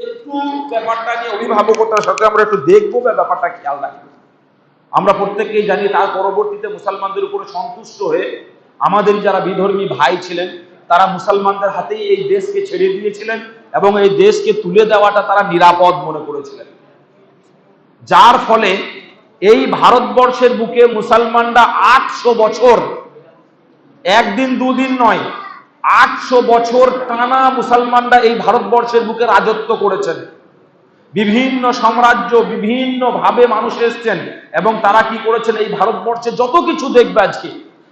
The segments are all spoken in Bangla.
একটু ব্যাপারটা নিয়ে অভিভাবকতার সাথে আমরা একটু দেখবো, ব্যাপারটা খেয়াল রাখবো। আমরা প্রত্যেকেই জানি তার পরবর্তীতে মুসলমানদের উপরে সন্তুষ্ট হয়ে আমাদের যারা বিধর্মী ভাই ছিলেন তারা মুসলমানদের হাতেই এই দেশকে ছেড়ে দিয়েছিলেন এবং এই দেশকে তুলে দেওয়াটা তারা নিরাপদ মনে করেছিলেন, যার ফলে এই ভারতবর্ষের বুকে মুসলমানরা 800 বছর, একদিন দুদিন নয়, 800 বছর টানা মুসলমানরা এই ভারতবর্ষের বুকে রাজত্ব করেছেন। বিভিন্ন সাম্রাজ্য, বিভিন্ন ভাবে মানুষ এসছেন এবং তারা কি করেছেন, এই ভারতবর্ষে যত কিছু দেখবে আজকে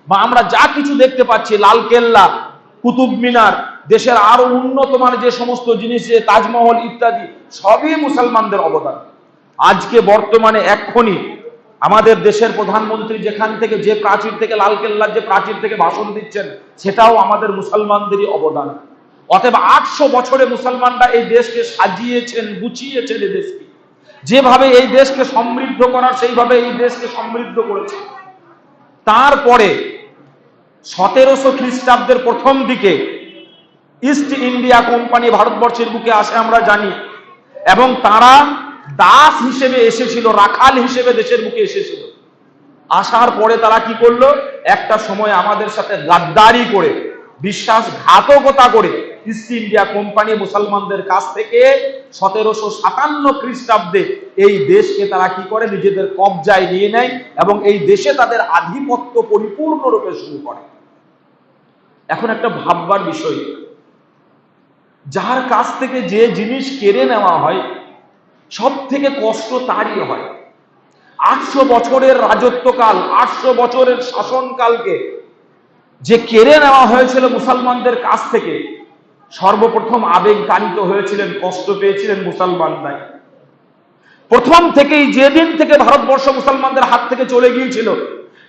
বা আমরা যা কিছু দেখতে পাচ্ছি, লালকেল্লা, কুতুব মিনার, দেশের আরো উন্নত মানের যে সমস্ত জিনিস, তাজমহল ইত্যাদি, সবই মুসলমানদের অবদান। আজকে বর্তমানে এক্ষুনি আমাদের দেশের প্রধানমন্ত্রী যেখান থেকে, যে প্রাচীর থেকে, লালকেল্লার যে প্রাচীর থেকে ভাষণ দিচ্ছেন, সেটাও আমাদের মুসলমানদেরই অবদান। অতএব 800 বছরে মুসলমানরা এই দেশকে সাজিয়েছেন, গুছিয়েছেন। এই দেশকে যেভাবে এই দেশকে সমৃদ্ধ করার, সেইভাবে এই দেশকে সমৃদ্ধ করেছে। তারপরে 1700 খ্রিস্টাব্দের প্রথম দিকে ইস্ট ইন্ডিয়া কোম্পানি ভারতবর্ষের বুকে আসে, আমরা জানি, এবং তারা দাস হিসেবে এসেছিল, রাখাল হিসেবে দেশের বুকে এসেছিল। আসার পরে তারা কি করলো, একটা সময় আমাদের সাথে গাদ্দারি করে, বিশ্বাসঘাতকতা করে ইস্ট ইন্ডিয়া কোম্পানি মুসলমানদের কাছ থেকে 1757 খ্রিস্টাব্দে এই দেশকে তারা কি করে, নিজেদের কবজায় নিয়ে নেয় এবং এই দেশে তাদের আধিপত্য পরিপূর্ণরূপে শুরু করে। এখন একটা ভাববার বিষয়, যার কাছ থেকে যে জিনিস কেড়ে নেওয়া হয় সব থেকে কষ্ট তারই হয়। 800 বছরের রাজত্বকাল, 800 বছরের শাসনকালকে যে কেড়ে নেওয়া হয়েছিল মুসলমানদের কাছ থেকে, সর্বপ্রথম আবেগ তাড়িত হয়েছিলেন, কষ্ট পেয়েছিলেন মুসলমানরাই। প্রথম থেকেই, যেদিন থেকে ভারতবর্ষ মুসলমানদের হাত থেকে চলে গিয়েছিল,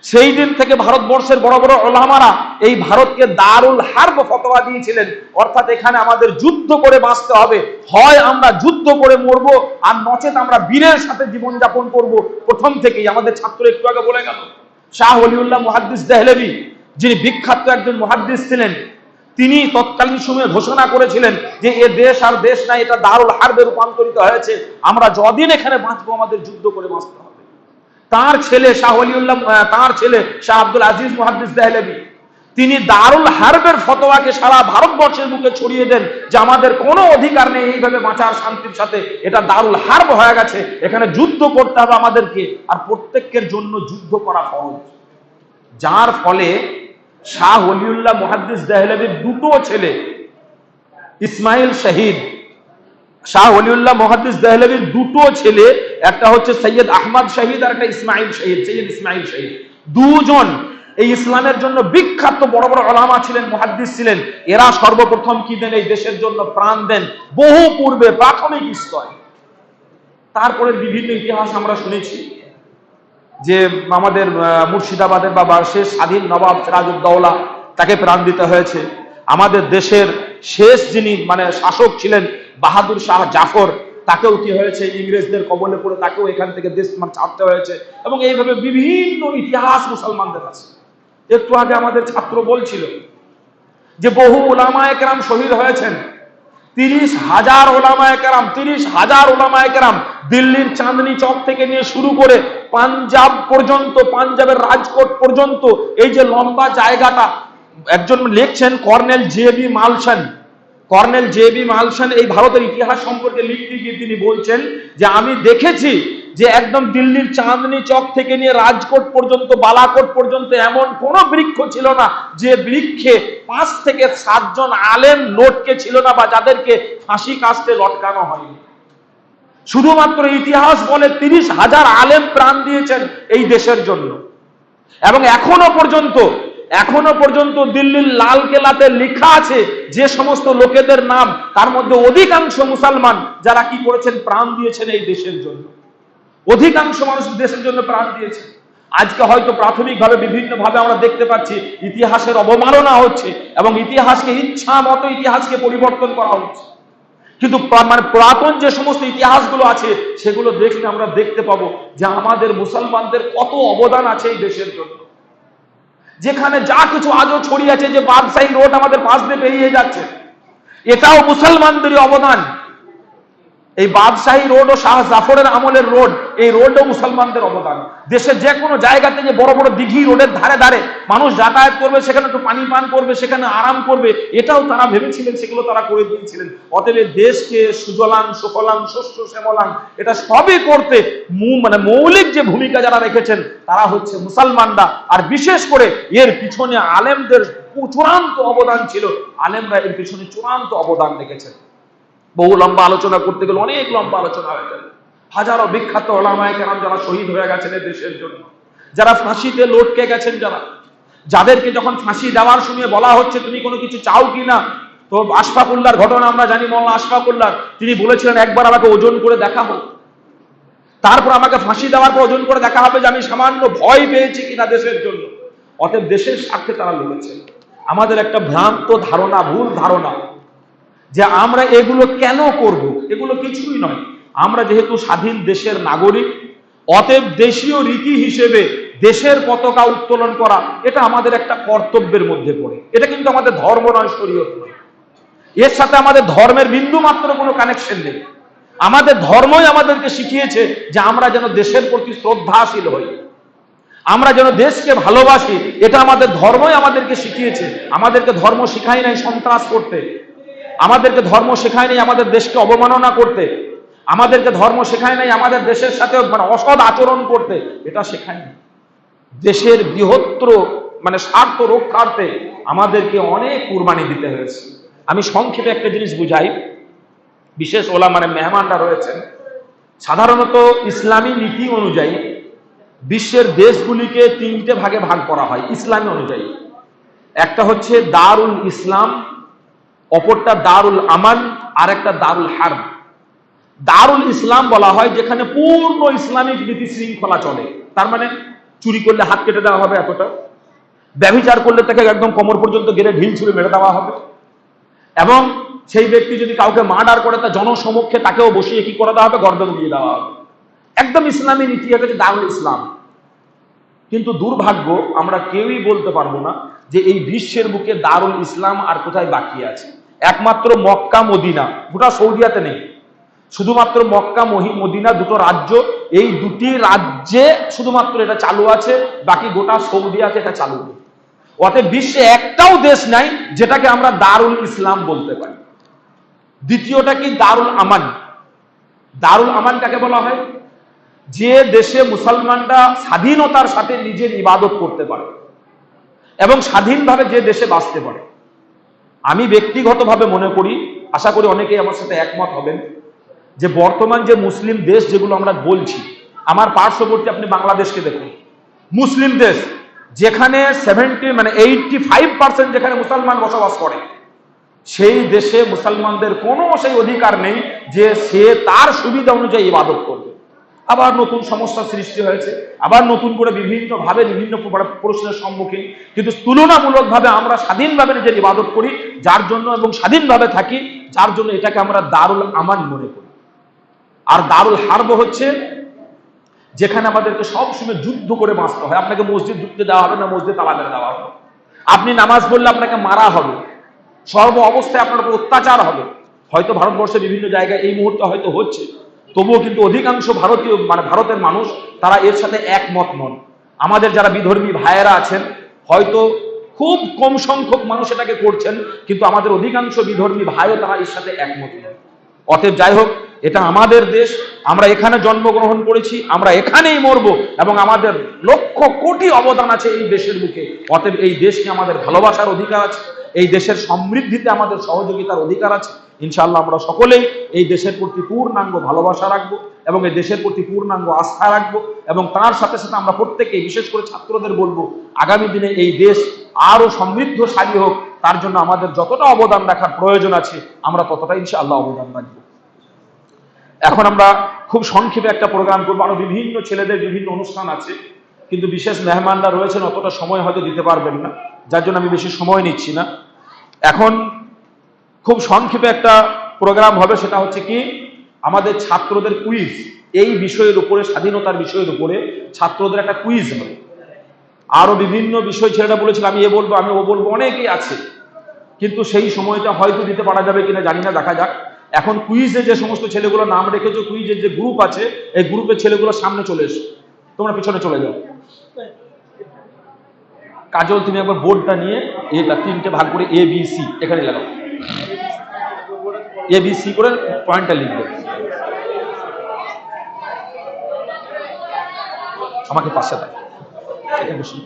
সেই দিন থেকে ভারতবর্ষের বড় বড় ওলামারা এই ভারতকে দারুল হারব ফতোয়া দিয়েছিলেন, অর্থাৎ এখানে আমাদের যুদ্ধ করে বাঁচতে হবে, হয় আমরা যুদ্ধ করে মরবো আর নচেত আমরা বীরের সাথে জীবনযাপন করব। প্রথম থেকেই আমাদের ছাত্র একটু আগে বলে গেল, শাহ ওলিউল্লাহ মুহাদ্দিস দেহলভী, যিনি বিখ্যাত একজন মুহাদ্দিস ছিলেন, তিনি তৎকালীন সময়ে ঘোষণা করেছিলেন যে এ দেশ আর দেশ নাই, এটা দারুল হারবে রূপান্তরিত হয়েছে, আমরা যতদিন এখানে বাঁচবো আমাদের যুদ্ধ করে বাঁচতে হবে। তার ছেলে শাহ ওলিউল্লাহ, তার ছেলে শাহ আব্দুল আজিজ মুহাদ্দিস দেহলভী, তিনি দারুল হারবের ফতোয়াকে সারা ভারতবর্ষের বুকে ছড়িয়ে দেন যে আমাদের কোনো অধিকার নেই এইভাবে বাঁচার শান্তির সাথে, এটা দারুল হারব হয়ে গেছে, এখানে যুদ্ধ করতে হবে আমাদেরকে, আর প্রত্যেকের জন্য যুদ্ধ করা ফরজ। যার ফলে শাহ ওলিউল্লাহ মুহাদ্দিস দেহলভীর দুটো ছেলে, ইসমাইল শহীদ, শাহ ওলিউল্লাহ মুহাদ্দিস দেহলভীর দুটো ছেলে, একটা হচ্ছে সৈয়দ আহমদ শহীদ আর একটা ইসমাইল শহীদ, সৈয়দ ইসমাইল শহীদ, দুজন এই ইসলামের জন্য বিখ্যাত বড় বড় ওলামা ছিলেন, মুহাদ্দিস ছিলেন। এরা সর্বপ্রথম কি দেন, এই দেশের জন্য প্রাণ দেন, বহু পূর্বে, প্রাথমিক স্তরে। তারপরে বিভিন্ন ইতিহাস আমরা শুনেছি যে আমাদের মুর্শিদাবাদের বাবা শেষ স্বাধীন নবাব সিরাজউদ্দৌলা, তাকে প্রাণ দিতে হয়েছে। আমাদের দেশের শেষ যিনি শাসক ছিলেন বাহাদুর শাহ জাফর, তাকেও কি হয়েছে, ইংরেজদের কবলে পড়ে তাকেও এখান থেকে দেশ ছাড়তে হয়েছে। এবং এইভাবে বিভিন্ন ইতিহাস মুসলমানদের আছে। একটু আগে আমাদের ছাত্র বলছিল যে বহু উলামায়ে কেরাম শহীদ হয়েছেন, 30,000 ওলামায়ে কেরাম, 30,000 ওলামায়ে কেরাম দিল্লির চাঁদনি চক থেকে নিয়ে শুরু করে পাঞ্জাব পর্যন্ত, পাঞ্জাবের রাজকোট পর্যন্ত, এই যে লম্বা জায়গাটা, একজন লিখছেন colonel J B. Malleson, colonel J B. Malleson এই ভারতের ইতিহাস সম্পর্কে লিখতে গিয়ে তিনি বলছেন যে আমি দেখেছি যে একদম দিল্লির চাঁদনি চক থেকে নিয়ে রাজকোট পর্যন্ত, বালাকোট পর্যন্ত এমন কোন বৃক্ষ ছিল না যে বৃক্ষে 5 থেকে 7 জন আলেম লটকে ছিল না বা যাদেরকে ফাঁসি কাস্টে লটকানো হয়নি। শুধুমাত্র ইতিহাস বলে 30,000 আলেম প্রাণ দিয়েছেন এই দেশের জন্য। এবং এখনো পর্যন্ত দিল্লির লালকেল্লাতে লেখা আছে যে সমস্ত লোকেদের নাম, তার মধ্যে অধিকাংশ মুসলমান যারা কি করেছেন, প্রাণ দিয়েছেন এই দেশের জন্য। অধিকাংশ মানুষ দেশের জন্য প্রাণ দিয়েছে। আজকে হয়তো প্রাথমিকভাবে বিভিন্নভাবে আমরা দেখতে পাচ্ছি ইতিহাসের অবমাননা হচ্ছে এবং ইতিহাসকে ইচ্ছা মতো ইতিহাসকে পরিবর্তন করা হচ্ছে। কিন্তু পুরাতন যে সমস্ত ইতিহাসগুলো আছে সেগুলো দেখলে আমরা দেখতে পাবো যে আমাদের মুসলমানদের কত অবদান আছে এই দেশের জন্য। যেখানে যা কিছু আজও ছড়িয়ে আছে, যে বাদশাহী রোড আমাদের পাশ দিয়ে পেরিয়ে যাচ্ছে, এটাও মুসলমানদেরই অবদান। এই বাদশাহী রোড ও শাহ জাফরের আমলের রোড, এই রোডও মুসলমানদের অবদান। দেশের যে কোনো জায়গাতে যে বড় বড় দিঘি রোডের ধারে ধারে মানুষ যাতায়াত করবে, সেখানে একটু পানি পান করবে, সেখানে আরাম করবে, এটাও তারা ভেবেছিলেন, সেগুলো তারা করে দিয়েছিলেন। অতএব দেশকে সুজলাং সুফলাং শস্য শ্যামলাং এটা সবই করতে মৌলিক যে ভূমিকা যারা রেখেছেন তারা হচ্ছে মুসলমানরা। আর বিশেষ করে এর পিছনে আলেমদের চূড়ান্ত অবদান ছিল। আলেমরা এর পিছনে চূড়ান্ত অবদান রেখেছেন। বহু লম্বা আলোচনা করতে গেলে অনেক লম্বা আলোচনা হয়ে গেল। হাজারো বিখ্যাত ওলামায়ে কেরাম যারা শহীদ হয়ে গেছেন এই দেশের জন্য, যারা ফাঁসিতে লটকে গেছেন, যাদেরকে যখন ফাঁসি দেওয়ার সময় বলা হচ্ছে তুমি কোনো কিছু চাও কি না, তো আশফাকুল্লাহর ঘটনা আমরা জানি। মোল্লা আশফাকুল্লাহ তিনি বলেছিলেন একবার আমাকে ওজন করে দেখা হোক, তারপর আমাকে ফাঁসি দেওয়ার পর ওজন করে দেখা হবে যে আমি সামান্য ভয় পেয়েছি কিনা দেশের জন্য। অতএব দেশের স্বার্থে তারা লড়েছেন। আমাদের একটা ভ্রান্ত ধারণা, ভুল ধারণা যে আমরা এগুলো কেন করব, এগুলো কিছুই নয়। আমরা যেহেতু স্বাধীন দেশের নাগরিক, অতএব দেশীয় রীতি হিসেবে দেশের পতাকা উত্তোলন করা এটা আমাদের একটা কর্তব্যের মধ্যে পড়ে। এটা কিন্তু আমাদের ধর্ম নয়, শরীয়ত নয়। এর সাথে আমাদের ধর্মের বিন্দু মাত্র কোনো কানেকশন নেই। আমাদের ধর্মই আমাদেরকে শিখিয়েছে যে আমরা যেন দেশের প্রতি শ্রদ্ধাশীল হই, আমরা যেন দেশকে ভালোবাসি। এটা আমাদের ধর্মই আমাদেরকে শিখিয়েছে। আমাদেরকে ধর্ম শেখায় নাই সন্ত্রাস করতে, আমাদেরকে ধর্ম শেখায় নাই আমাদের দেশকে অবমাননা করতে, আমাদেরকে ধর্ম শেখায় নাই আমাদের দেশের সাথে অসৎ আচরণ করতে, এটা শেখায় না। দেশের বৃহত্তর স্বার্থ রক্ষার্থে আমাদেরকে অনেক কুরবানি দিতে হয়েছে। আমি সংক্ষেপে একটা জিনিস বুঝাই। বিশেষ মেহমানরা রয়েছেন। সাধারণত ইসলামী নীতি অনুযায়ী বিশ্বের দেশগুলিকে তিনটে ভাগে ভাগ করা হয় ইসলামী অনুযায়ী। একটা হচ্ছে দারুল ইসলাম, অপরটা দারুল আমান, আর একটা দারুল হারব। দারুল ইসলাম বলা হয় যেখানে পূর্ণ ইসলামিক নীতি শৃঙ্খলা চলে। তার মানে চুরি করলে হাত কেটে দেওয়া হবে এতটা, ব্যভিচার করলে তাকে একদম কোমর পর্যন্ত গেড়ে ঢিল ছুঁড়ে মেরে দেওয়া হবে, এবং সেই ব্যক্তি যদি কাউকে মার্ডার করে তা জনসমক্ষে তাকেও বসিয়ে কি করে দেওয়া হবে, গর্দন দিয়ে দেওয়া হবে। একদম ইসলামী নীতি, এটা হচ্ছে দারুল ইসলাম। কিন্তু দুর্ভাগ্য, আমরা কেউই বলতে পারবো না যে এই বিশ্বের বুকে দারুল ইসলাম আর কোথায় বাকি আছে। একমাত্র মক্কা মদিনা, গোটা সৌদিয়াতে নেই, শুধুমাত্র মক্কা মদিনা দুটো রাজ্য, এই দুটি রাজ্যে শুধুমাত্র এটা চালু আছে, বাকি গোটা সৌদিয়াতে এটা চালু নেই। অতএব বিশ্বে একটাও দেশ নাই যেটাকে আমরা দারুল ইসলাম বলতে পারি। দ্বিতীয়টা কি, দারুল আমান। দারুল আমান কাকে বলা হয়? যে দেশে মুসলমানরা স্বাধীনতার সাথে নিজের ইবাদত করতে পারে এবং স্বাধীনভাবে যে দেশে বাঁচতে পারে। আমি ব্যক্তিগতভাবে মনে করি, আশা করি অনেকেই আমার সাথে একমত হবেন, যে বর্তমান যে মুসলিম দেশ যেগুলো আমরা বলছি, আমার পার্শ্ববর্তী আপনি বাংলাদেশকে দেখুন, মুসলিম দেশ যেখানে 85% যেখানে মুসলমান বসবাস করে, সেই দেশে মুসলমানদের কোনো সেই অধিকার নেই যে সে তার সুবিধা অনুযায়ী ইবাদত করবে। আবার নতুন সমস্যা সৃষ্টি হয়েছে, আবার নতুন করে বিভিন্নভাবে বিভিন্ন প্রশ্নের সম্মুখীন। কিন্তু তুলনামূলকভাবে আমরা স্বাধীনভাবে নিজের ইবাদত করি যার জন্য, এবং স্বাধীনভাবে থাকি যার জন্য, এটাকে আমরা দারুল আমান মনে করি। আর দারুল হারব হচ্ছে যেখানে আমাদেরকে সবসময় যুদ্ধ করে বাঁচতে হয়। আপনাকে মসজিদ ঢুকতে দেওয়া হবে না, মসজিদ তালা মেরে দেওয়া হবে। আপনি নামাজ পড়লে আপনাকে মারা হবে, সর্ব অবস্থায় আপনার উপর অত্যাচার হবে। হয়তো ভারতবর্ষের বিভিন্ন জায়গায় এই মুহূর্তে হয়তো হচ্ছে, তবুও কিন্তু অধিকাংশ ভারতীয় ভারতের মানুষ তারা এর সাথে একমত নন। আমাদের যারা বিধর্মী ভাইয়েরা আছেন, হয়তো খুব কম সংখ্যক মানুষ এটাকে করছেন, কিন্তু আমাদের অধিকাংশ বিধর্মী ভাইও তারা এর সাথে একমত নন। অতএব যাই হোক, এটা আমাদের দেশ, আমরা এখানে জন্মগ্রহণ করেছি, আমরা এখানেই মরবো, এবং আমাদের লক্ষ কোটি অবদান আছে এই দেশের বুকে। অতএব এই দেশকে আমাদের ভালোবাসার অধিকার আছে, এই দেশের সমৃদ্ধিতে আমাদের সহযোগিতার অধিকার আছে। ইনশাআল্লাহ আমরা সকলেই এই দেশের প্রতি পূর্ণাঙ্গ ভালোবাসা রাখবো এবং এই দেশের প্রতি পূর্ণাঙ্গ আস্থা রাখবো, এবং তার সাথে সাথে আমরা প্রত্যেকেই, বিশেষ করে ছাত্রদের বলবো, আগামী দিনে এই দেশ আরো সমৃদ্ধশালী হোক, তার জন্য আমাদের যতটা অবদান রাখার প্রয়োজন আছে আমরা ততটা ইনশাআল্লাহ অবদান রাখবো। এখন আমরা খুব সংক্ষেপে একটা প্রোগ্রাম করবো। আরো বিভিন্ন ছেলেদের বিভিন্ন অনুষ্ঠান আছে, কিন্তু বিশেষ মেহমানরা রয়েছেন, অতটা সময় হয়তো দিতে পারবেন না, যার জন্য আমি বেশি সময় নিচ্ছি না। এখন খুব সংক্ষেপে একটা প্রোগ্রাম হবে, সেটা হচ্ছে কি, আমাদের ছাত্রদের কুইজ। এই বিষয়ের উপরে, স্বাধীনতার বিষয়ের উপরে ছাত্রদের একটা কুইজ হবে। আরো বিভিন্ন বিষয় ছেলেরা বলেছিল আমি এ বলবো আমি ও বলবো, অনেকেই আছে, কিন্তু সেই সময়টা হয়তো দিতে পারা যাবে কিনা জানি না, দেখা যাক। এখন কুইজে যে সমস্ত ছেলেগুলো নাম রেখেছো, কুইজের যে গ্রুপ আছে, এই গ্রুপের ছেলেগুলো সামনে চলে এসো, তোমরা পিছনে চলে যাও। কাজল তুমি একবার বোর্ডটা নিয়ে এটা 3টে ভাগ করে ABC এখানে লাগাও, ABC করে পয়েন্টটা লিখবে। আমাকে পাশে দাও, এখানে বসি।